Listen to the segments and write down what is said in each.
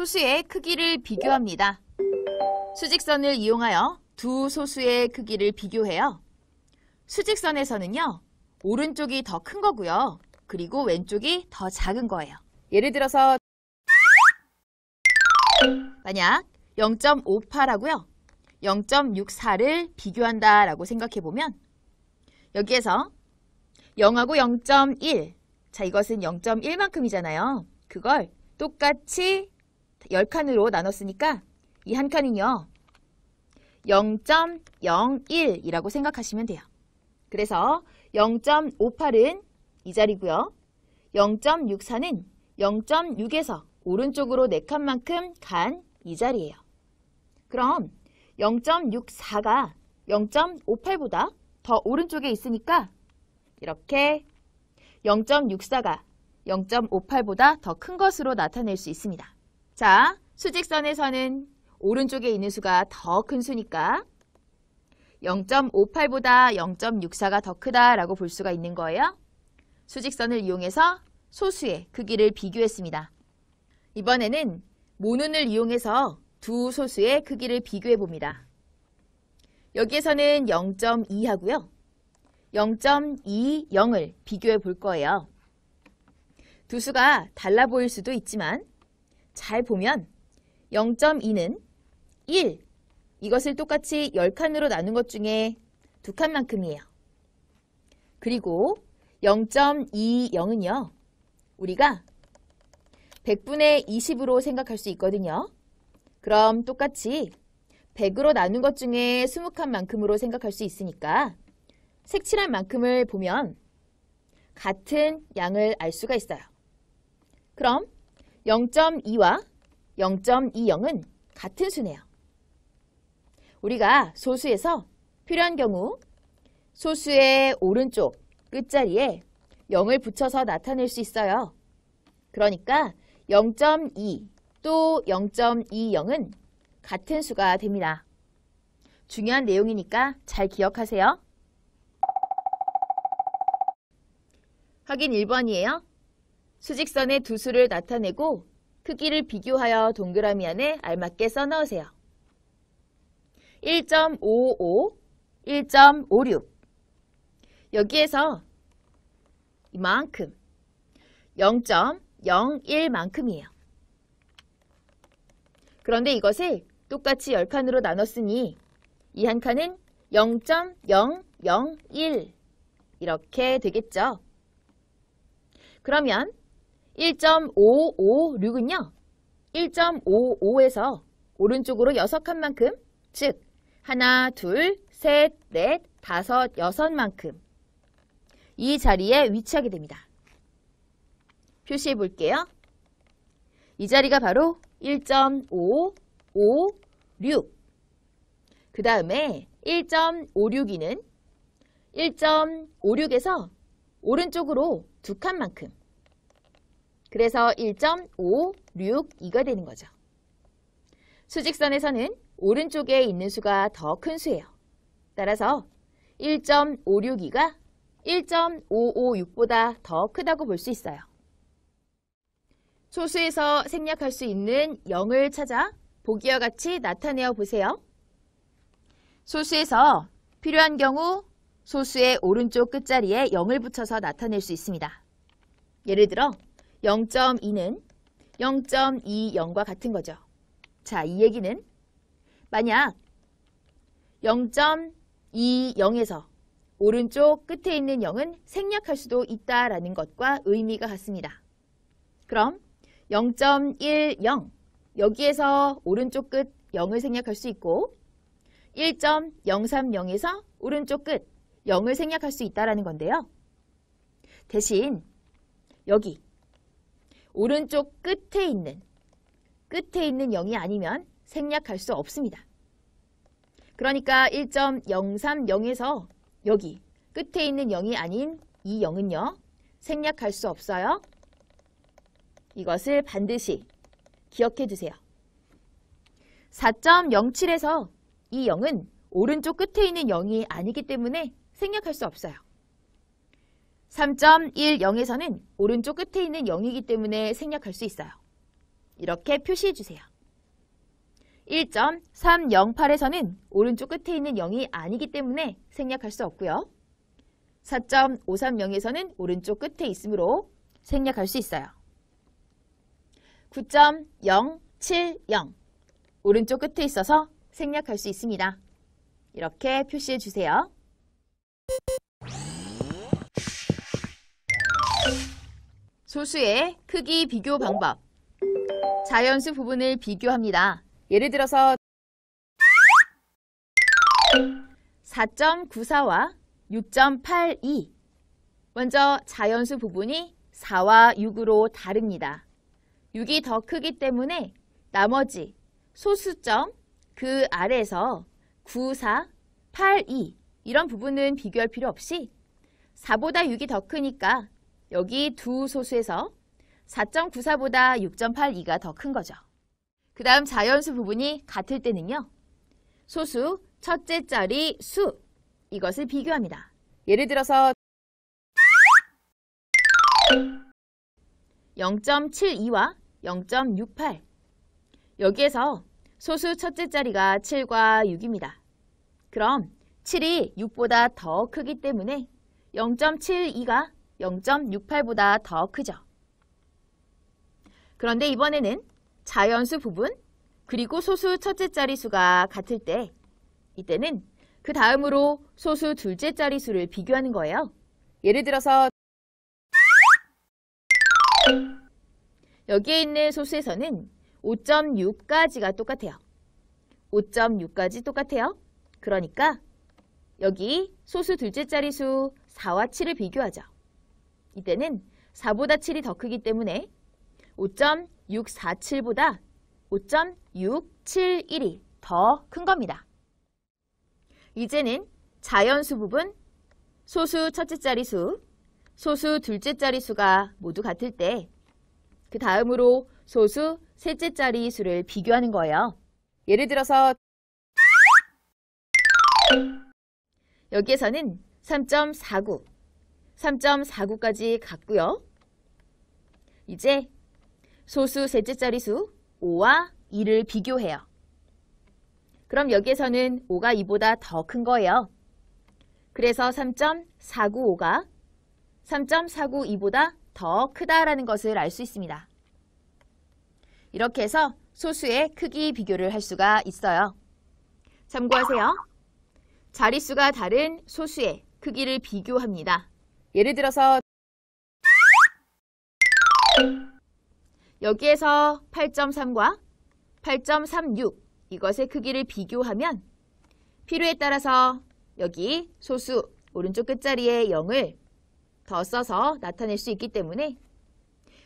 소수의 크기를 비교합니다. 수직선을 이용하여 두 소수의 크기를 비교해요. 수직선에서는요, 오른쪽이 더 큰 거고요. 그리고 왼쪽이 더 작은 거예요. 예를 들어서 만약 0.58하고요. 0.64를 비교한다라고 생각해보면 여기에서 0하고 0.1, 자 이것은 0.1만큼이잖아요. 그걸 똑같이 10칸으로 나눴으니까 이 한 칸은요 0.01이라고 생각하시면 돼요. 그래서 0.58은 이 자리고요. 0.64는 0.6에서 오른쪽으로 4칸만큼 간 이 자리예요. 그럼 0.64가 0.58보다 더 오른쪽에 있으니까 이렇게 0.64가 0.58보다 더 큰 것으로 나타낼 수 있습니다. 자, 수직선에서는 오른쪽에 있는 수가 더 큰 수니까 0.58보다 0.64가 더 크다라고 볼 수가 있는 거예요. 수직선을 이용해서 소수의 크기를 비교했습니다. 이번에는 모눈을 이용해서 두 소수의 크기를 비교해 봅니다. 여기에서는 0.2하고요. 0.20을 비교해 볼 거예요. 두 수가 달라 보일 수도 있지만 잘 보면 0.2는 1, 이것을 똑같이 10칸으로 나눈 것 중에 2칸만큼이에요. 그리고 0.20은요. 우리가 100분의 20으로 생각할 수 있거든요. 그럼 똑같이 100으로 나눈 것 중에 20칸만큼으로 생각할 수 있으니까 색칠한 만큼을 보면 같은 양을 알 수가 있어요. 그럼 0.2와 0.20은 같은 수네요. 우리가 소수에서 필요한 경우 소수의 오른쪽 끝자리에 0을 붙여서 나타낼 수 있어요. 그러니까 0.2 또 0.20은 같은 수가 됩니다. 중요한 내용이니까 잘 기억하세요. 확인 1번이에요. 수직선의 두 수를 나타내고 크기를 비교하여 동그라미 안에 알맞게 써넣으세요. 1.55, 1.56 여기에서 이만큼 0.01만큼이에요. 그런데 이것을 똑같이 10칸으로 나눴으니 이 한 칸은 0.001 이렇게 되겠죠. 그러면 1.556은요. 1.55에서 오른쪽으로 6칸만큼, 즉 하나, 둘, 셋, 넷, 다섯, 6만큼 이 자리에 위치하게 됩니다. 표시해 볼게요. 이 자리가 바로 1.556. 그 다음에 1.562는 1.56에서 오른쪽으로 2칸만큼. 그래서 1.562가 되는 거죠. 수직선에서는 오른쪽에 있는 수가 더 큰 수예요. 따라서 1.562가 1.556보다 더 크다고 볼 수 있어요. 소수에서 생략할 수 있는 0을 찾아 보기와 같이 나타내어 보세요. 소수에서 필요한 경우 소수의 오른쪽 끝자리에 0을 붙여서 나타낼 수 있습니다. 예를 들어 0.2는 0.20과 같은 거죠. 자, 이 얘기는 만약 0.20에서 오른쪽 끝에 있는 0은 생략할 수도 있다라는 것과 의미가 같습니다. 그럼 0.10 여기에서 오른쪽 끝 0을 생략할 수 있고 1.030에서 오른쪽 끝 0을 생략할 수 있다라는 건데요. 대신 여기 오른쪽 끝에 있는 0이 아니면 생략할 수 없습니다. 그러니까 1.030에서 여기 끝에 있는 0이 아닌 이 0은요. 생략할 수 없어요. 이것을 반드시 기억해 두세요. 4.07에서 이 0은 오른쪽 끝에 있는 0이 아니기 때문에 생략할 수 없어요. 3.10에서는 오른쪽 끝에 있는 0이기 때문에 생략할 수 있어요. 이렇게 표시해 주세요. 1.308에서는 오른쪽 끝에 있는 0이 아니기 때문에 생략할 수 없고요. 4.530에서는 오른쪽 끝에 있으므로 생략할 수 있어요. 9.070 오른쪽 끝에 있어서 생략할 수 있습니다. 이렇게 표시해 주세요. 소수의 크기 비교 방법. 자연수 부분을 비교합니다. 예를 들어서 4.94와 6.82. 먼저 자연수 부분이 4와 6으로 다릅니다. 6이 더 크기 때문에 나머지 소수점 그 아래에서 94, 82 이런 부분은 비교할 필요 없이 4보다 6이 더 크니까 여기 두 소수에서 4.94보다 6.82가 더 큰 거죠. 그 다음 자연수 부분이 같을 때는요. 소수 첫째 자리 수 이것을 비교합니다. 예를 들어서 0.72와 0.68 여기에서 소수 첫째 자리가 7과 6입니다. 그럼 7이 6보다 더 크기 때문에 0.72가 0.68보다 더 크죠. 그런데 이번에는 자연수 부분 그리고 소수 첫째 자리수가 같을 때 이때는 그 다음으로 소수 둘째 자리수를 비교하는 거예요. 예를 들어서 여기에 있는 소수에서는 5.6까지가 똑같아요. 5.6까지 똑같아요. 그러니까 여기 소수 둘째 자리수 4와 7을 비교하죠. 이때는 4보다 7이 더 크기 때문에 5.647보다 5.671이 더 큰 겁니다. 이제는 자연수 부분, 소수 첫째 자리수, 소수 둘째 자리수가 모두 같을 때 그 다음으로 소수 셋째 자리수를 비교하는 거예요. 예를 들어서 여기에서는 3.49, 3.49까지 같고요. 이제 소수 셋째 자리수 5와 2를 비교해요. 그럼 여기에서는 5가 2보다 더 큰 거예요. 그래서 3.495가 3.492보다 더 크다라는 것을 알 수 있습니다. 이렇게 해서 소수의 크기 비교를 할 수가 있어요. 참고하세요. 자릿수가 다른 소수의 크기를 비교합니다. 예를 들어서 여기에서 8.3과 8.36 이것의 크기를 비교하면 필요에 따라서 여기 소수 오른쪽 끝자리에 0을 더 써서 나타낼 수 있기 때문에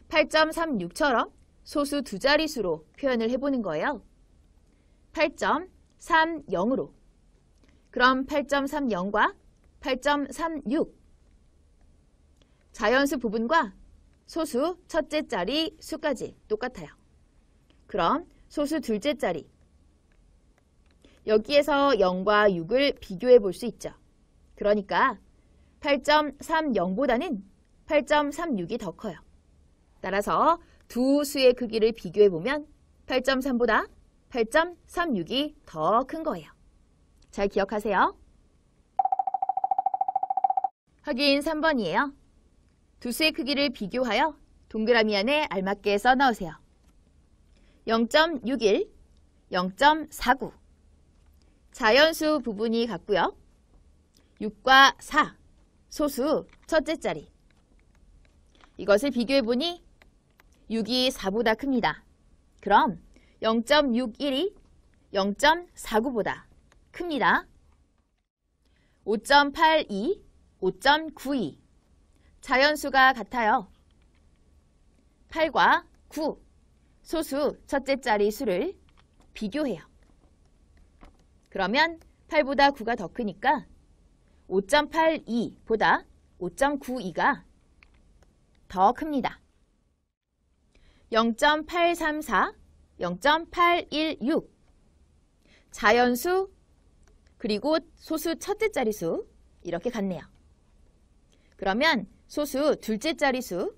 8.36처럼 소수 두 자릿수로 표현을 해보는 거예요. 8.30으로. 그럼 8.30과 8.36 자연수 부분과 소수 첫째 자리 수까지 똑같아요. 그럼 소수 둘째 자리 여기에서 0과 6을 비교해 볼 수 있죠. 그러니까 8.30보다는 8.36이 더 커요. 따라서 두 수의 크기를 비교해 보면 8.3보다 8.36이 더 큰 거예요. 잘 기억하세요. 확인 3번이에요. 두 수의 크기를 비교하여 동그라미 안에 알맞게 써넣으세요. 0.61, 0.49 자연수 부분이 같고요. 6과 4 소수 첫째 자리 이것을 비교해보니 6이 4보다 큽니다. 그럼 0.61이 0.49보다 큽니다. 5.82, 5.92 자연수가 같아요. 8과 9 소수 첫째 자리 수를 비교해요. 그러면 8보다 9가 더 크니까 5.82보다 5.92가 더 큽니다. 0.834, 0.816 자연수 그리고 소수 첫째 자리수 이렇게 같네요. 그러면 소수 둘째 자리수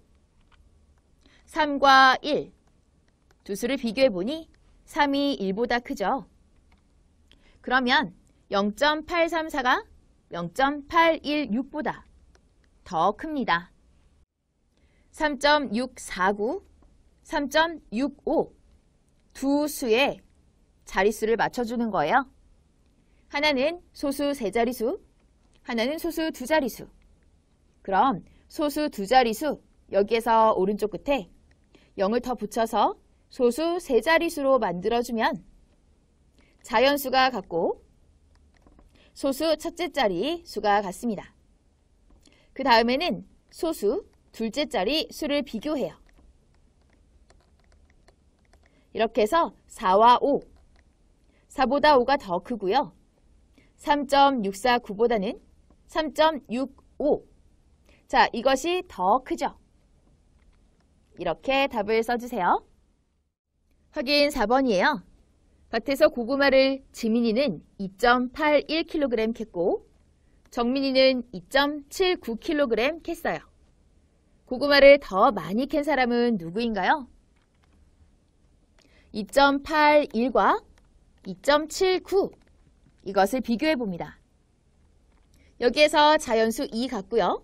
3과 1 두 수를 비교해보니 3이 1보다 크죠. 그러면 0.834가 0.816보다 더 큽니다. 3.649, 3.65 두 수의 자릿수를 맞춰주는 거예요. 하나는 소수 세 자릿수, 하나는 소수 두 자릿수. 그럼 소수 두 자릿수, 여기에서 오른쪽 끝에 0을 더 붙여서 소수 세 자릿수로 만들어주면 자연수가 같고 소수 첫째 자리 수가 같습니다. 그 다음에는 소수 둘째 자리 수를 비교해요. 이렇게 해서 4와 5, 4보다 5가 더 크고요. 3.649보다는 3.65. 자, 이것이 더 크죠? 이렇게 답을 써주세요. 확인 4번이에요. 밭에서 고구마를 지민이는 2.81kg 캤고 정민이는 2.79kg 캤어요. 고구마를 더 많이 캔 사람은 누구인가요? 2.81과 2.79 이것을 비교해 봅니다. 여기에서 자연수 2 같고요.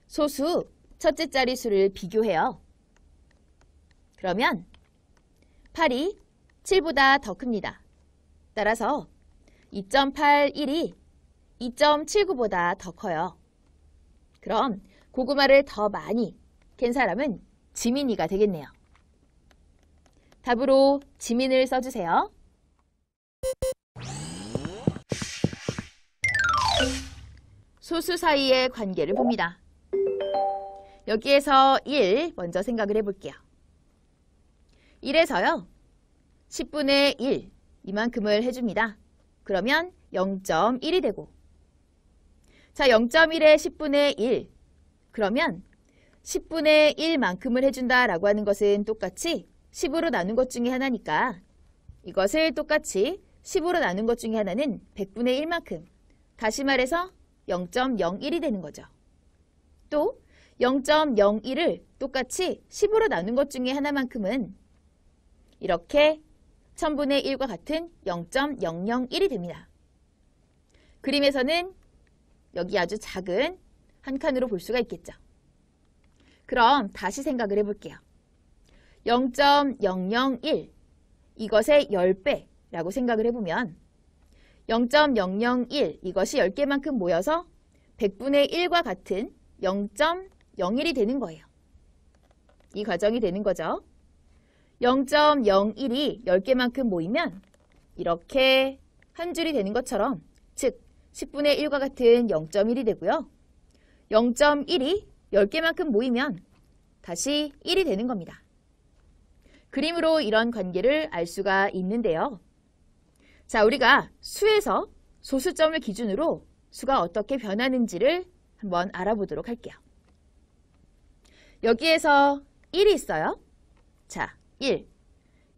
소수 첫째 자릿수를 비교해요. 그러면 8이 7보다 더 큽니다. 따라서 2.81이 2.79보다 더 커요. 그럼 고구마를 더 많이 캔 사람은 지민이가 되겠네요. 답으로 지민을 써주세요. 소수 사이의 관계를 봅니다. 여기에서 1 먼저 생각을 해볼게요. 1에서요. 10분의 1 이만큼을 해줍니다. 그러면 0.1이 되고 자 0.1에 10분의 1 그러면 10분의 1만큼을 해준다라고 하는 것은 똑같이 10으로 나눈 것 중에 하나니까 이것을 똑같이 10으로 나눈 것 중에 하나는 100분의 1만큼 다시 말해서 0.01이 되는 거죠. 또 0.01을 똑같이 10으로 나눈 것 중에 하나만큼은 이렇게 1000분의 1과 같은 0.001이 됩니다. 그림에서는 여기 아주 작은 한 칸으로 볼 수가 있겠죠. 그럼 다시 생각을 해볼게요. 0.001 이것의 10배라고 생각을 해보면 0.001 이것이 10개만큼 모여서 100분의 1과 같은 0.01이 되는 거예요. 이 과정이 되는 거죠. 0.01이 10개만큼 모이면 이렇게 한 줄이 되는 것처럼 즉 10분의 1과 같은 0.1이 되고요. 0.1이 10개만큼 모이면 다시 1이 되는 겁니다. 그림으로 이런 관계를 알 수가 있는데요. 자, 우리가 수에서 소수점을 기준으로 수가 어떻게 변하는지를 한번 알아보도록 할게요. 여기에서 1이 있어요. 자, 1.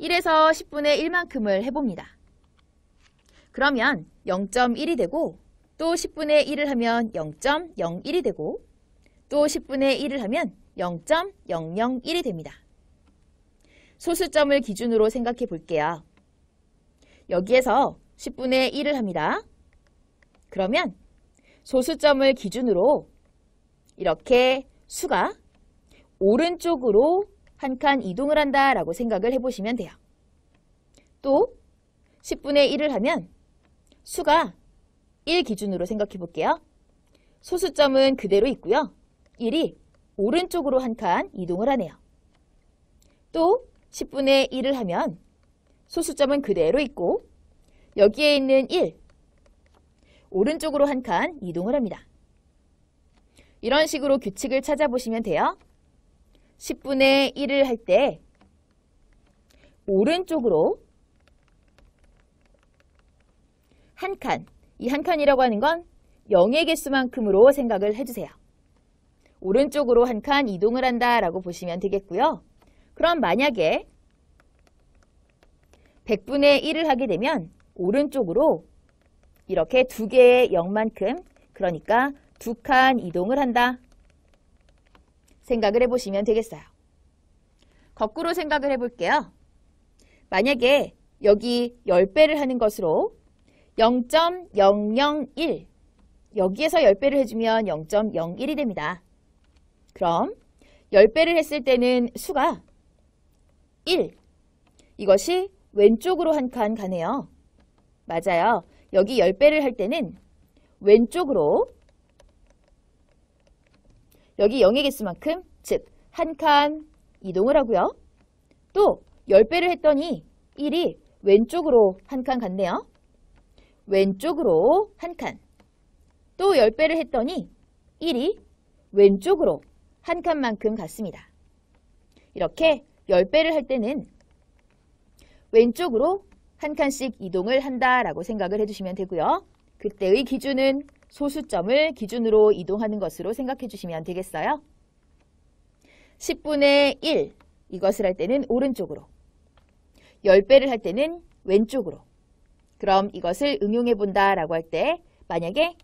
1에서 10분의 1만큼을 해봅니다. 그러면 0.1이 되고 또 10분의 1을 하면 0.01이 되고 또 10분의 1을 하면 0.001이 됩니다. 소수점을 기준으로 생각해 볼게요. 여기에서 10분의 1을 합니다. 그러면 소수점을 기준으로 이렇게 수가 오른쪽으로 한 칸 이동을 한다라고 생각을 해보시면 돼요. 또 10분의 1을 하면 수가 1 기준으로 생각해 볼게요. 소수점은 그대로 있고요. 1이 오른쪽으로 한 칸 이동을 하네요. 또 10분의 1을 하면 소수점은 그대로 있고 여기에 있는 1, 오른쪽으로 한 칸 이동을 합니다. 이런 식으로 규칙을 찾아보시면 돼요. 10분의 1을 할 때 오른쪽으로 한 칸, 이 한 칸이라고 하는 건 0의 개수만큼으로 생각을 해주세요. 오른쪽으로 한 칸 이동을 한다라고 보시면 되겠고요. 그럼 만약에 100분의 1을 하게 되면 오른쪽으로 이렇게 두 개의 0만큼, 그러니까 두 칸 이동을 한다. 생각을 해보시면 되겠어요. 거꾸로 생각을 해볼게요. 만약에 여기 10배를 하는 것으로 0.001 여기에서 10배를 해주면 0.01이 됩니다. 그럼 10배를 했을 때는 수가 1 이것이 왼쪽으로 한 칸 가네요. 맞아요. 여기 10배를 할 때는 왼쪽으로 여기 0의 개수만큼 즉 한 칸 이동을 하고요. 또 10배를 했더니 1이 왼쪽으로 한 칸 갔네요. 왼쪽으로 한 칸. 또 10배를 했더니 1이 왼쪽으로 한 칸만큼 갔습니다. 이렇게 10배를 할 때는 왼쪽으로 한 칸씩 이동을 한다라고 생각을 해주시면 되고요. 그때의 기준은 소수점을 기준으로 이동하는 것으로 생각해 주시면 되겠어요. 10분의 1 이것을 할 때는 오른쪽으로 10배를 할 때는 왼쪽으로 그럼 이것을 응용해 본다라고 할 때 만약에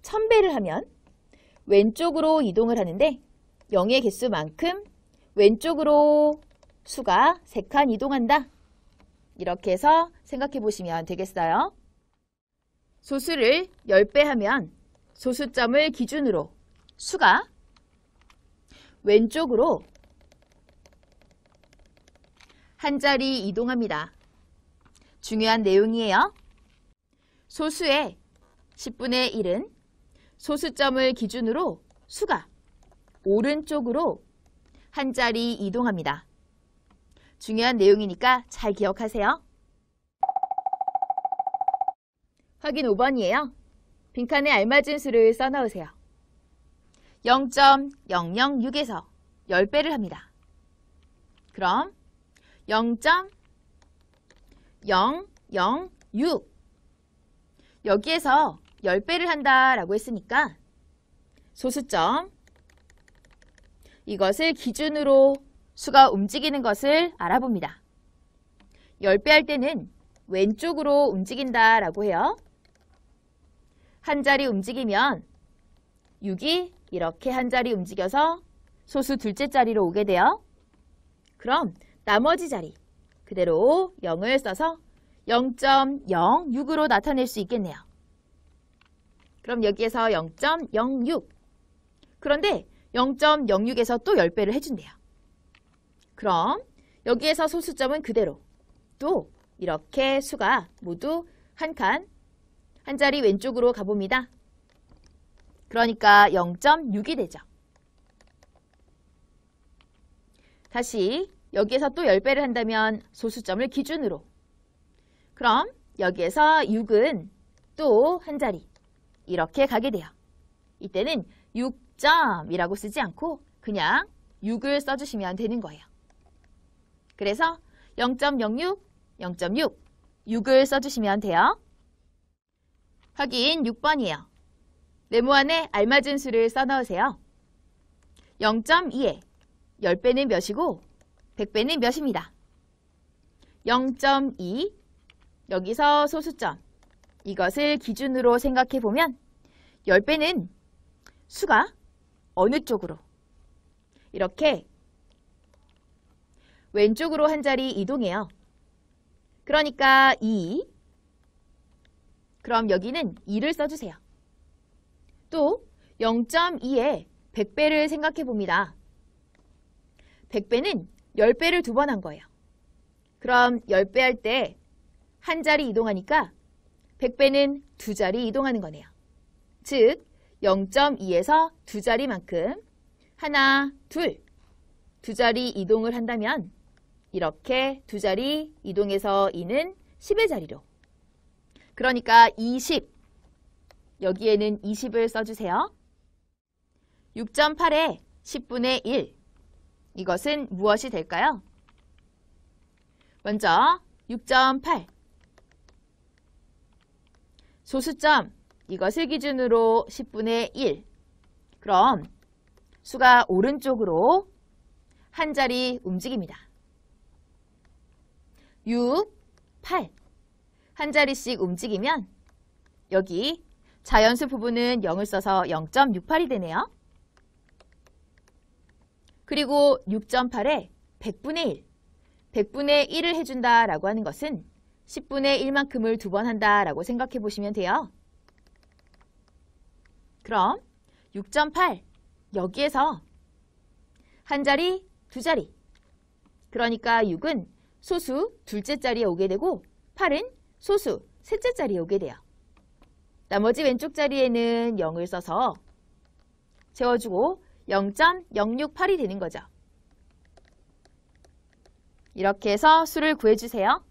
1000배를 하면 왼쪽으로 이동을 하는데 0의 개수만큼 왼쪽으로 수가 3칸 이동한다. 이렇게 해서 생각해 보시면 되겠어요. 소수를 10배 하면 소수점을 기준으로 수가 왼쪽으로 한 자리 이동합니다. 중요한 내용이에요. 소수의 10분의 1은 소수점을 기준으로 수가 오른쪽으로 한 자리 이동합니다. 중요한 내용이니까 잘 기억하세요. 확인 5번이에요. 빈칸에 알맞은 수를 써넣으세요. 0.006에서 10배를 합니다. 그럼 0.006 여기에서 10배를 한다라고 했으니까 소수점 이것을 기준으로 수가 움직이는 것을 알아봅니다. 10배 할 때는 왼쪽으로 움직인다라고 해요. 한 자리 움직이면 6이 이렇게 한 자리 움직여서 소수 둘째 자리로 오게 돼요. 그럼 나머지 자리 그대로 0을 써서 0.06으로 나타낼 수 있겠네요. 그럼 여기에서 0.06 그런데 0.06에서 또 10배를 해준대요. 그럼 여기에서 소수점은 그대로 또 이렇게 수가 모두 한 칸, 한 자리 왼쪽으로 가봅니다. 그러니까 0.6이 되죠. 다시 여기에서 또 10배를 한다면 소수점을 기준으로 그럼 여기에서 6은 또 한 자리 이렇게 가게 돼요. 이때는 6점이라고 쓰지 않고 그냥 6을 써주시면 되는 거예요. 그래서 0.06, 0.6, 6을 써주시면 돼요. 확인 6번이에요. 네모 안에 알맞은 수를 써넣으세요. 0.2에 10배는 몇이고 100배는 몇입니다. 0.2 여기서 소수점 이것을 기준으로 생각해 보면 10배는 수가 어느 쪽으로 이렇게 왼쪽으로 한 자리 이동해요. 그러니까 2 그럼 여기는 2를 써주세요. 또 0.2에 100배를 생각해 봅니다. 100배는 10배를 2번 한 거예요. 그럼 10배 할 때 한 자리 이동하니까 100배는 2자리 이동하는 거네요. 즉 0.2에서 2자리만큼 하나, 둘, 2자리 이동을 한다면 이렇게 2자리 이동해서 2는 10의 자리로 그러니까 20 여기에는 20을 써주세요. 6.8에 10분의 1 이것은 무엇이 될까요? 먼저 6.8 소수점 이것을 기준으로 10분의 1 그럼 수가 오른쪽으로 한 자리 움직입니다. 6, 8 한 자리씩 움직이면 여기 자연수 부분은 0을 써서 0.68이 되네요. 그리고 6.8에 100분의 1 100분의 1을 해준다라고 하는 것은 10분의 1만큼을 2번 한다라고 생각해 보시면 돼요. 그럼 6.8 여기에서 한 자리, 두 자리. 그러니까 6은 소수 둘째 자리에 오게 되고 8은 소수 셋째 자리에 오게 돼요. 나머지 왼쪽 자리에는 0을 써서 채워주고 0.068이 되는 거죠. 이렇게 해서 수를 구해주세요.